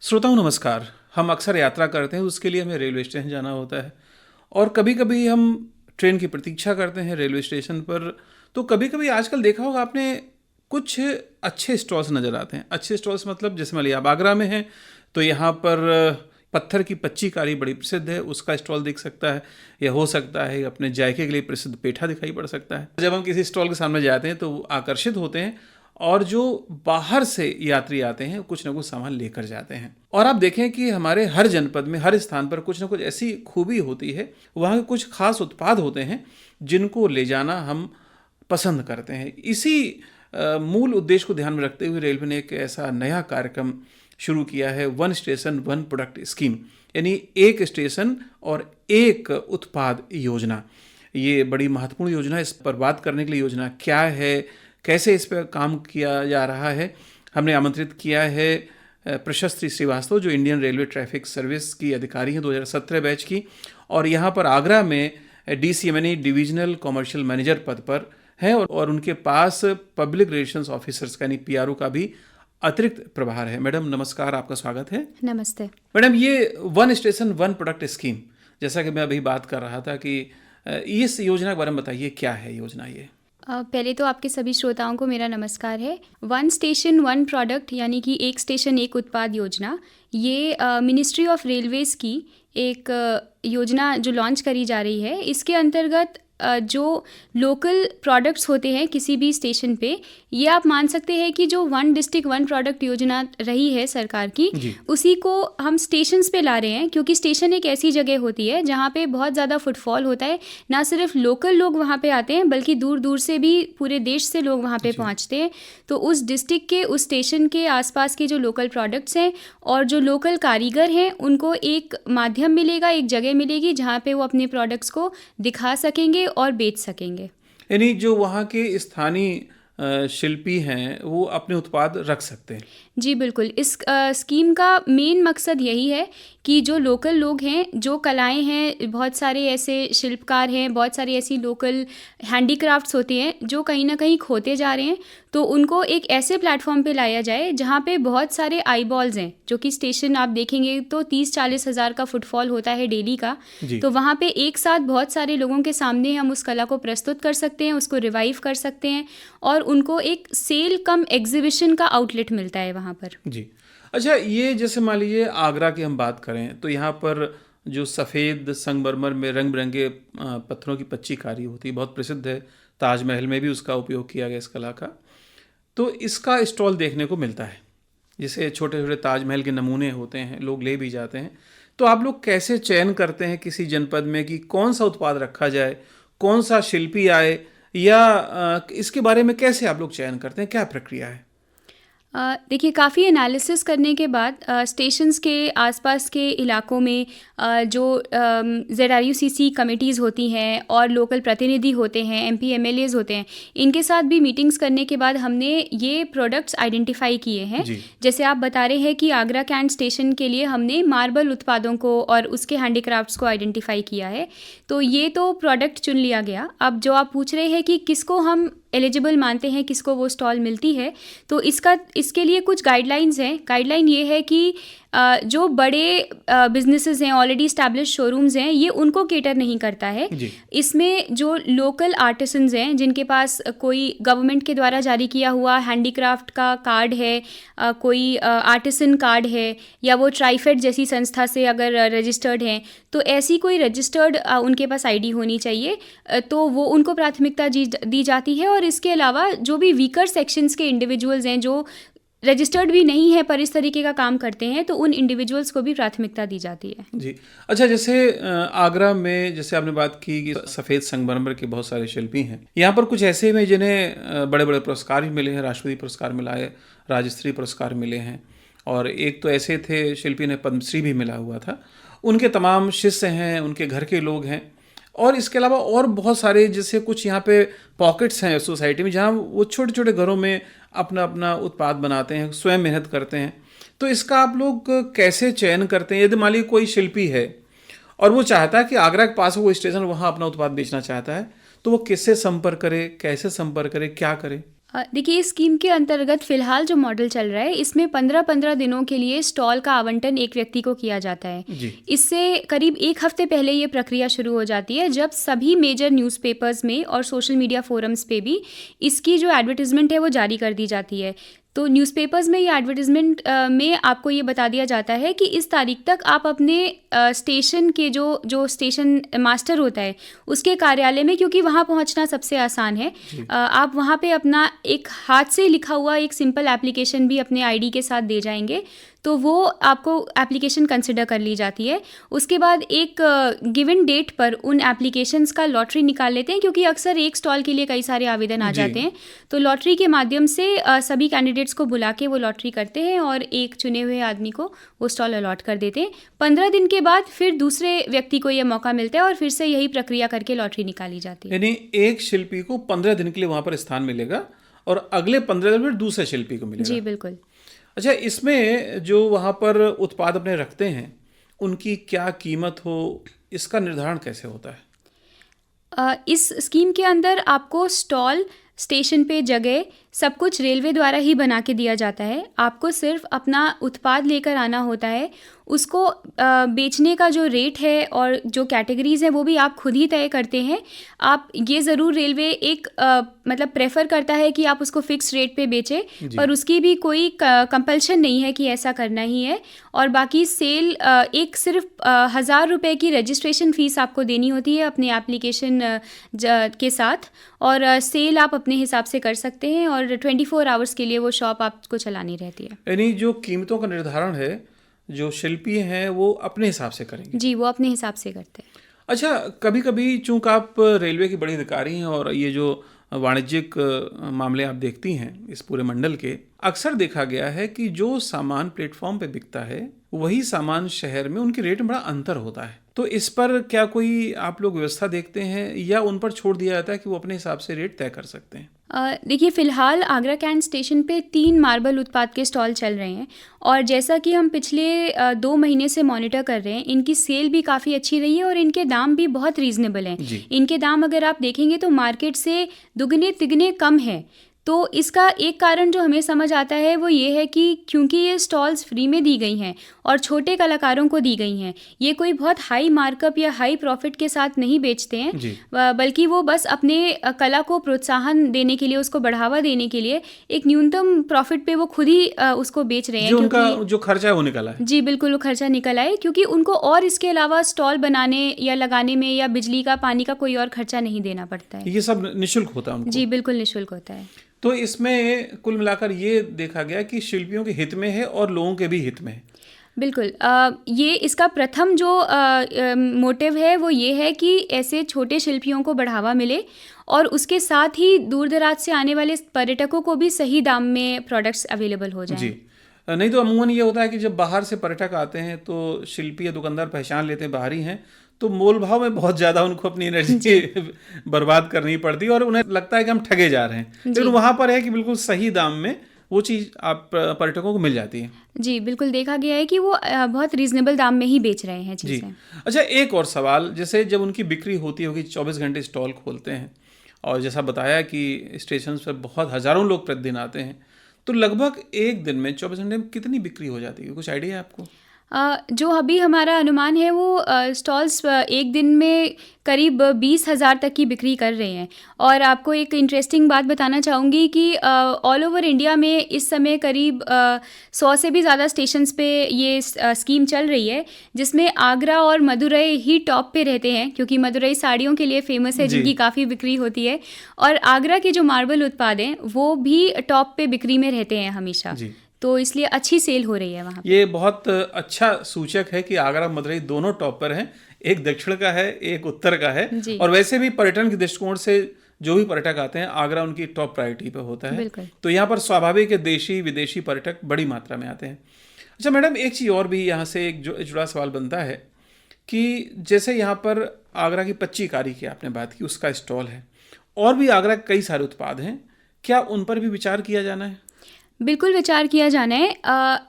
श्रोताओं नमस्कार। हम अक्सर यात्रा करते हैं, उसके लिए हमें रेलवे स्टेशन जाना होता है और कभी कभी हम ट्रेन की प्रतीक्षा करते हैं रेलवे स्टेशन पर। तो कभी कभी आजकल देखा होगा आपने, कुछ अच्छे स्टॉल्स नज़र आते हैं। अच्छे स्टॉल्स मतलब जैसे मान लिया आप आगरा में हैं तो यहाँ पर पत्थर की पच्ची कारी बड़ी प्रसिद्ध है, उसका स्टॉल दिख सकता है। या हो सकता है अपने जायके के लिए प्रसिद्ध पेठा दिखाई पड़ सकता है। जब हम किसी स्टॉल के सामने जाते हैं तो वो आकर्षित होते हैं और जो बाहर से यात्री आते हैं कुछ ना कुछ सामान लेकर जाते हैं। और आप देखें कि हमारे हर जनपद में हर स्थान पर कुछ ना कुछ ऐसी खूबी होती है, वहाँ के कुछ खास उत्पाद होते हैं जिनको ले जाना हम पसंद करते हैं। इसी मूल उद्देश्य को ध्यान में रखते हुए रेलवे ने एक ऐसा नया कार्यक्रम शुरू किया है, one station one product scheme, यानी एक स्टेशन और एक उत्पाद योजना। ये बड़ी महत्वपूर्ण योजना है। इस पर बात करने के लिए योजना क्या है, कैसे इस पर काम किया जा रहा है, हमने आमंत्रित किया है प्रशस्ति श्रीवास्तव, जो इंडियन रेलवे ट्रैफिक सर्विस की अधिकारी हैं 2017 बैच की, और यहाँ पर आगरा में DCM डिविजनल कॉमर्शियल मैनेजर पद पर हैं और उनके पास पब्लिक रिलेशंस ऑफिसर्स का यानी PRO का भी अतिरिक्त प्रभार है। मैडम नमस्कार, आपका स्वागत है। नमस्ते मैडम, ये one station one product scheme, जैसा कि मैं अभी बात कर रहा था कि इस योजना के बारे में बताइए, क्या है योजना ये? पहले तो आपके सभी श्रोताओं को मेरा नमस्कार है। वन स्टेशन वन प्रोडक्ट यानी कि एक स्टेशन एक उत्पाद योजना, ये मिनिस्ट्री ऑफ रेलवेज़ की एक योजना जो लॉन्च करी जा रही है। इसके अंतर्गत जो लोकल प्रोडक्ट्स होते हैं किसी भी स्टेशन पे, ये आप मान सकते हैं कि जो वन डिस्ट्रिक्ट वन प्रोडक्ट योजना रही है सरकार की, उसी को हम स्टेशंस पे ला रहे हैं। क्योंकि स्टेशन एक ऐसी जगह होती है जहाँ पे बहुत ज़्यादा फुटफॉल होता है। ना सिर्फ लोकल लोग वहाँ पे आते हैं बल्कि दूर दूर से भी पूरे देश से लोग वहाँ पे पहुँचते हैं। तो उस डिस्ट्रिक्ट के उस स्टेशन के आसपास के जो लोकल प्रोडक्ट्स हैं और जो लोकल कारीगर हैं, उनको एक माध्यम मिलेगा, एक जगह मिलेगी जहाँ पे वो अपने प्रोडक्ट्स को दिखा सकेंगे और बेच सकेंगे। यानी जो वहाँ के स्थानीय शिल्पी हैं वो अपने उत्पाद रख सकते हैं। जी बिल्कुल। इस स्कीम का मेन मकसद यही है कि जो लोकल लोग हैं, जो कलाएं हैं, बहुत सारे ऐसे शिल्पकार हैं, बहुत सारी ऐसी लोकल हैंडीक्राफ्ट्स होते हैं जो कहीं ना कहीं खोते जा रहे हैं, तो उनको एक ऐसे प्लेटफॉर्म पे लाया जाए जहाँ पे बहुत सारे आई बॉल्स हैं। जो कि स्टेशन आप देखेंगे तो 30-40 हज़ार का फुटफॉल होता है डेली का। तो वहाँ पे एक साथ बहुत सारे लोगों के सामने हम उस कला को प्रस्तुत कर सकते हैं, उसको रिवाइव कर सकते हैं और उनको एक सेल कम एग्जीबिशन का आउटलेट मिलता है वहाँ पर। जी अच्छा, ये जैसे मान लीजिए आगरा की हम बात करें तो यहाँ पर जो सफ़ेद संगमरमर में रंग बिरंगे पत्थरों की पच्ची कारी होती है, बहुत प्रसिद्ध है। ताजमहल में भी उसका उपयोग किया गया इस कला का। तो इसका स्टॉल देखने को मिलता है, जिसे छोटे छोटे ताजमहल के नमूने होते हैं, लोग ले भी जाते हैं। तो आप लोग कैसे चयन करते हैं किसी जनपद में कि कौन सा उत्पाद रखा जाए, कौन सा शिल्पी आए, या इसके बारे में कैसे आप लोग चयन करते हैं, क्या प्रक्रिया है? देखिए, काफ़ी एनालिसिस करने के बाद स्टेशंस के आसपास के इलाकों में जो ZRUCC कमिटीज़ होती हैं और लोकल प्रतिनिधि होते हैं, MP MLAs होते हैं, इनके साथ भी मीटिंग्स करने के बाद हमने ये प्रोडक्ट्स आइडेंटिफाई किए हैं। जैसे आप बता रहे हैं कि आगरा कैंट स्टेशन के लिए हमने मार्बल उत्पादों को और उसके हैंडीक्राफ्ट्स को आइडेंटिफाई किया है। तो ये तो प्रोडक्ट चुन लिया गया। अब जो आप पूछ रहे हैं कि किसको हम एलिजिबल मानते हैं, किसको वो स्टॉल मिलती है, तो इसके लिए कुछ गाइडलाइंस हैं। गाइडलाइन ये है कि जो बड़े बिजनेसेस हैं, ऑलरेडी स्टैब्लिश शोरूम्स हैं, ये उनको केटर नहीं करता है। इसमें जो लोकल आर्टिसंस हैं, जिनके पास कोई गवर्नमेंट के द्वारा जारी किया हुआ हैंडीक्राफ्ट का कार्ड है, कोई आर्टिसन कार्ड है, या वो ट्राइफेड जैसी संस्था से अगर रजिस्टर्ड हैं, तो ऐसी कोई रजिस्टर्ड उनके पास ID होनी चाहिए। तो वो उनको प्राथमिकता दी जाती है। और इसके अलावा जो भी वीकर सेक्शंस के इंडिविजुअल्स हैं, जो रजिस्टर्ड भी नहीं है पर इस तरीके का काम करते हैं, तो उन इंडिविजुअल्स को भी प्राथमिकता दी जाती है। जी अच्छा, जैसे आगरा में जैसे आपने बात की कि सफ़ेद संगमरमर के बहुत सारे शिल्पी हैं, यहाँ पर कुछ ऐसे में जिन्हें बड़े बड़े पुरस्कार भी मिले हैं, राष्ट्रपति पुरस्कार मिला है, राज्य स्तरीय पुरस्कार मिले हैं, और एक तो ऐसे थे शिल्पी ने पद्मश्री भी मिला हुआ था। उनके तमाम शिष्य हैं, उनके घर के लोग हैं, और इसके अलावा और बहुत सारे, जैसे कुछ यहाँ पे पॉकेट्स हैं सोसाइटी में जहाँ वो छोटे छोटे घरों में अपना अपना उत्पाद बनाते हैं, स्वयं मेहनत करते हैं। तो इसका आप लोग कैसे चयन करते हैं? यदि मान लीजिए कोई शिल्पी है और वो चाहता है कि आगरा के पास वो स्टेशन, वहाँ अपना उत्पाद बेचना चाहता है, तो वो किससे संपर्क करे, कैसे संपर्क करे, क्या करे? देखिए, इस स्कीम के अंतर्गत फ़िलहाल जो मॉडल चल रहा है, इसमें 15-15 दिनों के लिए स्टॉल का आवंटन एक व्यक्ति को किया जाता है। जी। इससे करीब 1 हफ़्ते पहले ये प्रक्रिया शुरू हो जाती है, जब सभी मेजर न्यूज़पेपर्स में और सोशल मीडिया फ़ोरम्स पे भी इसकी जो एडवर्टाइज़मेंट है, वो जारी कर दी जाती है। तो न्यूज़पेपर्स में ये एडवर्टाइज़मेंट में आपको ये बता दिया जाता है कि इस तारीख तक आप अपने स्टेशन के जो स्टेशन मास्टर होता है, उसके कार्यालय में, क्योंकि वहाँ पहुँचना सबसे आसान है, आप वहाँ पे अपना एक हाथ से लिखा हुआ एक सिंपल एप्लीकेशन भी अपने आईडी के साथ दे जाएंगे, तो वो आपको एप्लीकेशन कंसिडर कर ली जाती है। उसके बाद एक गिवन डेट पर उन एप्लीकेशंस का लॉटरी निकाल लेते हैं, क्योंकि अक्सर एक स्टॉल के लिए कई सारे आवेदन आ जाते हैं। तो लॉटरी के माध्यम से सभी कैंडिडेट्स को बुला के वो लॉटरी करते हैं और एक चुने हुए आदमी को वो स्टॉल अलॉट कर देते हैं। 15 दिन के बाद फिर दूसरे व्यक्ति को ये मौका मिलता है और फिर से यही प्रक्रिया करके लॉटरी निकाली जाती है। यानी एक शिल्पी को 15 दिन के लिए वहाँ पर स्थान मिलेगा और अगले 15 दिन में दूसरे शिल्पी को मिलेगा। जी बिल्कुल। अच्छा, इसमें जो वहाँ पर उत्पाद अपने रखते हैं, उनकी क्या कीमत हो, इसका निर्धारण कैसे होता है? इस स्कीम के अंदर आपको स्टॉल, स्टेशन पे जगह, सब कुछ रेलवे द्वारा ही बना के दिया जाता है। आपको सिर्फ अपना उत्पाद लेकर आना होता है। उसको बेचने का जो रेट है और जो कैटेगरीज़ हैं, वो भी आप खुद ही तय करते हैं। आप ये ज़रूर, रेलवे एक मतलब प्रेफर करता है कि आप उसको फिक्स रेट पे बेचें, पर उसकी भी कोई कंपल्शन नहीं है कि ऐसा करना ही है। और बाकी सेल एक सिर्फ 1000 रुपये की रजिस्ट्रेशन फ़ीस आपको देनी होती है अपने एप्लीकेशन के साथ, और सेल आप अपने हिसाब से कर सकते हैं और 24 आवर्स के लिए वो शॉप आपको चलानी रहती है। यानी जो कीमतों का निर्धारण है, जो शिल्पी हैं वो अपने हिसाब से करेंगे? जी, वो अपने हिसाब से करते हैं। अच्छा, कभी कभी चूंकि आप रेलवे की बड़ी अधिकारी हैं और ये जो वाणिज्यिक मामले आप देखती हैं इस पूरे मंडल के, अक्सर देखा गया है कि जो सामान प्लेटफॉर्म पे बिकता है, वही सामान शहर में उनके रेट में बड़ा अंतर होता है। तो इस पर क्या कोई आप लोग व्यवस्था देखते हैं या उन पर छोड़ दिया जाता है कि वो अपने हिसाब से रेट तय कर सकते हैं? देखिए, फ़िलहाल आगरा कैंट स्टेशन पे 3 मार्बल उत्पाद के स्टॉल चल रहे हैं और जैसा कि हम पिछले 2 महीने से मॉनिटर कर रहे हैं, इनकी सेल भी काफ़ी अच्छी रही है और इनके दाम भी बहुत रीज़नेबल हैं। इनके दाम अगर आप देखेंगे तो मार्केट से दुगने तिगने कम है। तो इसका एक कारण जो हमें समझ आता है वो ये है कि क्योंकि ये स्टॉल्स फ्री में दी गई हैं और छोटे कलाकारों को दी गई हैं, ये कोई बहुत हाई मार्कअप या हाई प्रॉफिट के साथ नहीं बेचते हैं, बल्कि वो बस अपने कला को प्रोत्साहन देने के लिए, उसको बढ़ावा देने के लिए एक न्यूनतम प्रॉफिट पे वो खुद ही उसको बेच रहे हैं। जो उनका जो खर्चा है वो निकला है। जी बिल्कुल, वो खर्चा निकल आए, क्योंकि उनको और इसके अलावा स्टॉल बनाने या लगाने में या बिजली का, पानी का कोई और खर्चा नहीं देना पड़ता है। ये सब निःशुल्क होता है उनको? जी बिल्कुल निःशुल्क होता है। तो इसमें कुल मिलाकर ये देखा गया कि शिल्पियों के हित में है और लोगों के भी हित में है। बिल्कुल। ये इसका प्रथम जो मोटिव है वो ये है कि ऐसे छोटे शिल्पियों को बढ़ावा मिले और उसके साथ ही दूर दराज से आने वाले पर्यटकों को भी सही दाम में प्रोडक्ट्स अवेलेबल हो जाएं। जी, नहीं तो अमूमन ये होता है कि जब बाहर से पर्यटक आते हैं तो शिल्पी या दुकानदार पहचान लेते हैं बाहरी हैं, तो मोल भाव में बहुत ज़्यादा उनको अपनी एनर्जी बर्बाद करनी पड़ती है और उन्हें लगता है कि हम ठगे जा रहे हैं। लेकिन वहाँ पर है कि बिल्कुल सही दाम में वो चीज़ आप पर्यटकों को मिल जाती है। जी बिल्कुल, देखा गया है कि वो बहुत रीजनेबल दाम में ही बेच रहे हैं चीज़ें। अच्छा, एक और सवाल, जैसे जब उनकी बिक्री होती होगी, 24 घंटे स्टॉल खोलते हैं और जैसा बताया कि स्टेशन पर बहुत हज़ारों लोग प्रतिदिन आते हैं, तो लगभग एक दिन में 24 घंटे में कितनी बिक्री हो जाती है? कुछ आइडिया है आपको? जो अभी हमारा अनुमान है वो स्टॉल्स एक दिन में करीब 20,000 तक की बिक्री कर रहे हैं। और आपको एक इंटरेस्टिंग बात बताना चाहूँगी कि ऑल ओवर इंडिया में इस समय करीब 100 से भी ज़्यादा स्टेशंस पे ये स्कीम चल रही है, जिसमें आगरा और मदुरई ही टॉप पे रहते हैं, क्योंकि मदुरई साड़ियों के लिए फेमस है, जिनकी काफ़ी बिक्री होती है, और आगरा के जो मार्बल उत्पाद हैं वो भी टॉप पे बिक्री में रहते हैं हमेशा। तो इसलिए अच्छी सेल हो रही है वहाँ। ये बहुत अच्छा सूचक है कि आगरा मदुरई दोनों टॉप पर हैं, एक दक्षिण का है, एक उत्तर का है, और वैसे भी पर्यटन के दृष्टिकोण से जो भी पर्यटक आते हैं, आगरा उनकी टॉप प्रायोरिटी पे होता है। तो यहाँ पर स्वाभाविक है देशी विदेशी पर्यटक बड़ी मात्रा में आते हैं। अच्छा मैडम, एक चीज़ और भी यहाँ से एक जुड़ा सवाल बनता है कि जैसे यहाँ पर आगरा की 25 कारी की आपने बात की, उसका स्टॉल है, और भी आगरा के कई सारे उत्पाद हैं, क्या उन पर भी विचार किया जाना है? बिल्कुल विचार किया जाना है।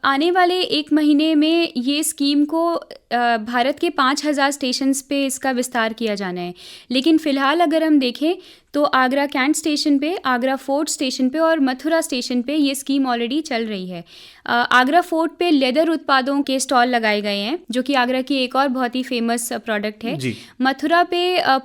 आने वाले 1 महीने में ये स्कीम को भारत के 5,000 स्टेशंस पे इसका विस्तार किया जाना है। लेकिन फ़िलहाल अगर हम देखें तो आगरा कैंट स्टेशन पे, आगरा फोर्ट स्टेशन पे और मथुरा स्टेशन पे ये स्कीम ऑलरेडी चल रही है। आगरा फोर्ट पे लेदर उत्पादों के स्टॉल लगाए गए हैं, जो कि आगरा की एक और बहुत ही फेमस प्रोडक्ट है। जी। मथुरा पे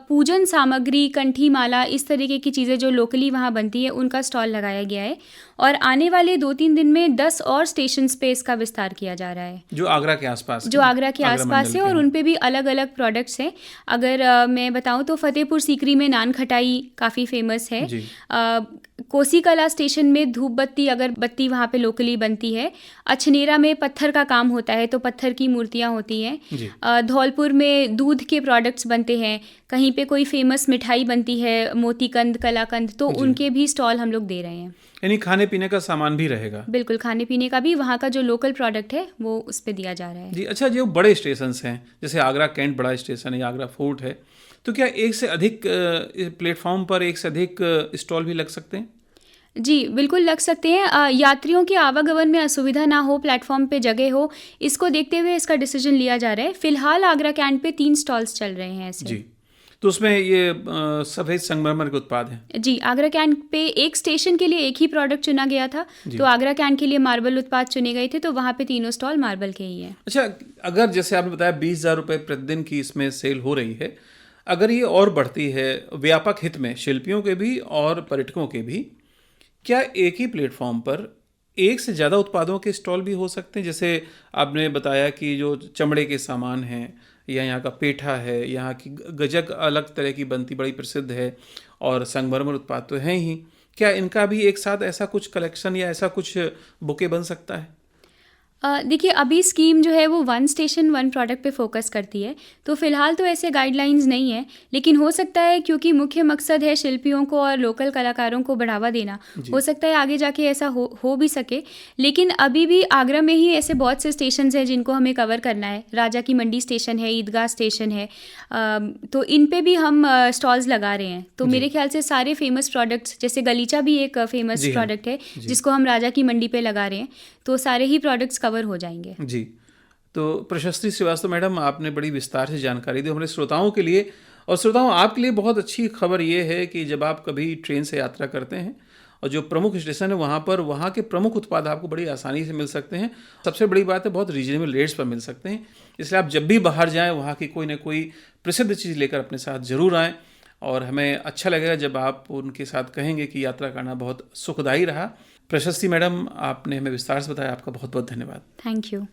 पूजन सामग्री, कंठी माला, इस तरीके की चीज़ें जो लोकली वहाँ बनती है उनका स्टॉल लगाया गया है। और आने वाले 2-3 दिन में 10 और स्टेशन पे इसका विस्तार किया जा रहा है, जो आगरा के आसपास जो आगरा के आसपास मंडल है, के और हैं। उन पे भी अलग अलग प्रोडक्ट्स हैं। अगर मैं बताऊं तो फतेहपुर सीकरी में नान खटाई काफ़ी फेमस है। जी। कोसी कला स्टेशन में धूप बत्ती, अगरबत्ती वहाँ पे लोकली बनती है। अछनेरा में पत्थर का काम होता है, तो पत्थर की मूर्तियाँ होती हैं। जी। धौलपुर में दूध के प्रोडक्ट्स बनते हैं। कहीं पे कोई फेमस मिठाई बनती है, मोतीकंद, कलाकंद, तो जी। उनके भी स्टॉल हम लोग दे रहे हैं। यानी खाने पीने का सामान भी रहेगा। बिल्कुल, खाने पीने का भी वहाँ का जो लोकल प्रोडक्ट है वो उस पे दिया जा रहा है। जी। अच्छा, जो बड़े स्टेशन हैं, जैसे आगरा कैंट बड़ा स्टेशन है, आगरा फोर्ट है, तो क्या एक से अधिक प्लेटफॉर्म पर एक से अधिक स्टॉल भी लग सकते हैं? जी, बिल्कुल लग सकते हैं। यात्रियों के आवागमन में असुविधा ना हो, प्लेटफॉर्म पे जगह हो, इसको देखते हुए इसका डिसीजन लिया जा रहा है। फिलहाल आगरा कैंट पे 3 स्टॉल्स चल रहे हैं ऐसे। जी। तो उसमें ये सफेद संगमरमर के उत्पाद हैं। जी, आगरा कैंट पे एक स्टेशन के लिए एक ही प्रोडक्ट चुना गया था, तो आगरा कैंट के लिए मार्बल उत्पाद चुने गए थे, तो वहाँ पे तीनों स्टॉल मार्बल के ही हैं। अच्छा, अगर जैसे आपने बताया 20,000 रुपये प्रतिदिन की इसमें सेल हो रही है, अगर ये और बढ़ती है व्यापक हित में शिल्पियों के भी और पर्यटकों के भी, क्या एक ही प्लेटफॉर्म पर एक से ज़्यादा उत्पादों के स्टॉल भी हो सकते हैं? जैसे आपने बताया कि जो चमड़े के सामान हैं, या यहाँ का पेठा है, यहाँ की गजक अलग तरह की बनती बड़ी प्रसिद्ध है, और संगमरमर उत्पाद तो हैं ही, क्या इनका भी एक साथ ऐसा कुछ कलेक्शन या ऐसा कुछ बुके बन सकता है? देखिए, अभी स्कीम जो है वो 1 स्टेशन 1 प्रोडक्ट पे फोकस करती है, तो फ़िलहाल तो ऐसे गाइडलाइंस नहीं है, लेकिन हो सकता है, क्योंकि मुख्य मकसद है शिल्पियों को और लोकल कलाकारों को बढ़ावा देना, हो सकता है आगे जाके ऐसा हो भी सके। लेकिन अभी भी आगरा में ही ऐसे बहुत से स्टेशंस हैं जिनको हमें कवर करना है। राजा की मंडी स्टेशन है, ईदगाह स्टेशन है, तो इन पे भी हम स्टॉल्स लगा रहे हैं। तो मेरे ख्याल से सारे फेमस प्रोडक्ट्स, जैसे गलीचा भी एक फेमस जी हाँ। प्रोडक्ट है, जी। जिसको हम राजा की मंडी पे लगा रहे हैं, तो सारे ही प्रोडक्ट्स कवर हो जाएंगे। जी। तो प्रशस्ति श्रीवास्तव मैडम, आपने बड़ी विस्तार से जानकारी दी हमारे श्रोताओं के लिए, और श्रोताओं आपके लिए बहुत अच्छी खबर ये है कि जब आप कभी ट्रेन से यात्रा करते हैं और जो प्रमुख स्टेशन है वहाँ पर, वहाँ के प्रमुख उत्पाद आपको बड़ी आसानी से मिल सकते हैं। सबसे बड़ी बात है, बहुत रीजनेबल रेट्स पर मिल सकते हैं। इसलिए आप जब भी बाहर जाएँ, वहाँ की कोई ना कोई प्रसिद्ध चीज़ लेकर अपने साथ ज़रूर आएँ, और हमें अच्छा लगेगा जब आप उनके साथ कहेंगे कि यात्रा करना बहुत सुखदायी रहा। प्रशस्ति मैडम, आपने हमें विस्तार से बताया, आपका बहुत बहुत धन्यवाद। Thank you.